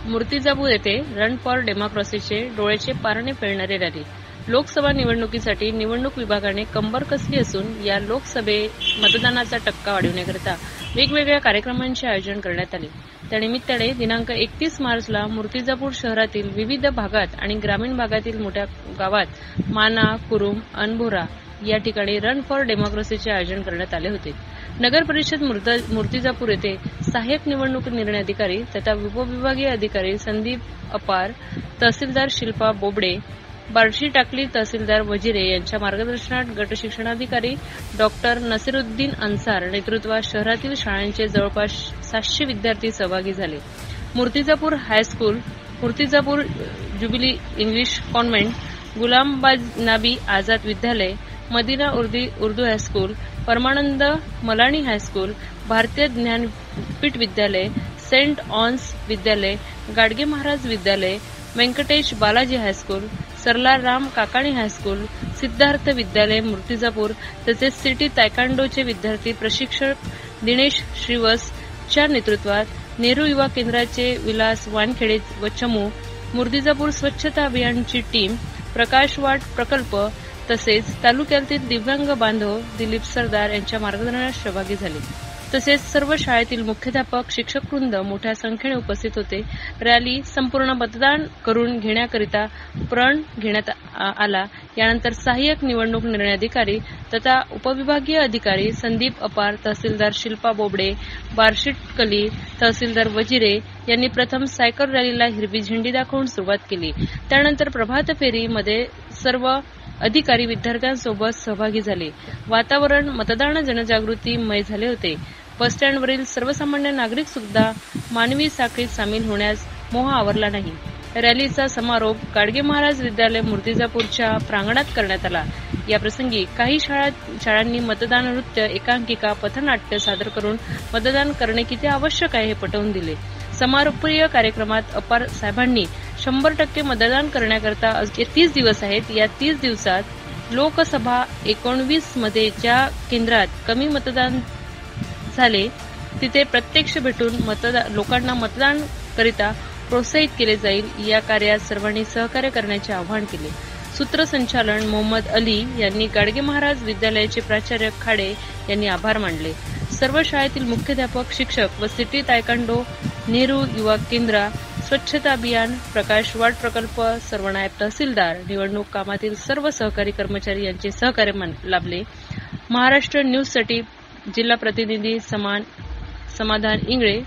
मूर्तिजापूर येथे run for डेमोक्रेसीचे डोळ्याचे पारणे फेडणारी rally. Lok Sabha निवडणुकीसाठी निवडणूक विभागाने कंबर कसली असून या लोकसभे मतदानाचा टक्का वाढविण्याकरिता वेगवेगळ्या कार्यक्रमांचे आयोजन करण्यात आले. त्यानिमित्ताने दिनांक 31 मार्चला मूर्तिजापूर शहरातील विविध भागात आणि ग्रामीण भागातील मोठ्या गावात माना, कुरुम, अनभोरा या ठिकाणी रन फॉर डेमोक्रेसीचे आयोजन करण्यात आले होते. नगर परिषद मूर्तिजापूर येथे सहाय्यक निवडणूक निर्णय अधिकारी तथा उपविभागीय अधिकारी संदीप अपार, तहसीलदार शिल्पा बोबडे, बार्शी टाकली तहसीलदार वजिरे यांच्या मार्गदर्शनात गटशिक्षणाधिकारी डॉक्टर नसिरुद्दीन अन्सार नेतृत्वात शहरातील शाळांचे जवळपास 700 विद्यार्थी सहभागी झाले. Murtijapur high school, Murtijapur jubilee English convent, Ghulam Nabi Azad Vidyalaya, Madina Urdu high school, Parmanand Malani high school, Bharatiya Dnyanpeeth Vidyalaya, saint Anne's Vidyalaya, Gadge Maharaj Vidyalaya, Venkatesh Balaji high school, Sarla Ram Kakani high school, Siddharth Vidyalaya Murtijapur तसेच सिटी तायकांडोचे विद्यार्थी प्रशिक्षक दिनेश श्रीवस च्या नेतृत्वात नेहरू युवा केंद्राचे विलास वानखेडे व चमू, मूर्तिजापूर स्वच्छता अभियानची टीम, प्रकाश वाट प्रकल्प तसेच तालुक्यातील दिव्यांग बांधव दिलीप सरदार यांच्या मार्गदर्शनात सहभागी झाले. तसेच सर्व शाळेतील मुख्याध्यापक, शिक्षकवृंद मोठ्या संख्येने उपस्थित होते. रॅली संपूर्ण मतदान करून घेण्याकरिता प्रण घेण्यात आला. यानंतर सहाय्यक निवडणूक निर्णय अधिकारी तथा उपविभागीय अधिकारी संदीप अपार, तहसीलदार शिल्पा बोबडे, बार्शीटकली तहसीलदार वजिरे यांनी प्रथम सायकल रॅलीला हिरवी झेंडी दाखवून सुरुवात केली. त्यानंतर प्रभात फेरीमध्ये सर्व अधिकारी विद्यार्थ्यांसोबत सहभागी झाले. वातावरण मतदान जनजागृतीमय झाले होते. बसस्टँडवरील सर्वसामान्य नागरिक सुद्धा मानवी साखळीत सामील होण्यास मोह आवरला नाही. रॅलीचा समारोप गाडगे महाराज विद्यालय मूर्तिजापूरच्या प्रांगणात करण्यात आला. याप्रसंगी काही शाळांनी मतदान नृत्य, एकांकिका, पथनाट्य सादर करून मतदान करणे किती आवश्यक आहे हे पटवून दिले. समारोपीय कार्यक्रमात अपार साहेबांनी 100% मतदान करण्याकरता 30 दिवस आहेत. या 30 दिवसात लोकसभा 19 मध्ये ज्या केंद्रात कमी मतदान झाले तिथे प्रत्यक्ष भेटून लोकांना मतदान करिता प्रोत्साहित केले जाईल. या कार्यात सर्वांनी सहकार्य करण्याचे आवाहन केले. सूत्रसंचालन मोहम्मद अली यांनी गाडगे महाराज विद्यालयाचे प्राचार्य खाडे यांनी आभार मानले. सर्व शाळेतील मुख्याध्यापक, शिक्षक व सिटी तायकांडो, नेहरू युवा केंद्र, स्वच्छता अभियान, प्रकाश वाट प्रकल्प, सर्व नायब तहसीलदार, निवडणूक कामातील सर्व सहकारी कर्मचारी यांचे सहकार्य लाभले. महाराष्ट्र न्यूजसाठी जिल्हा प्रतिनिधी समाधान इंगळे.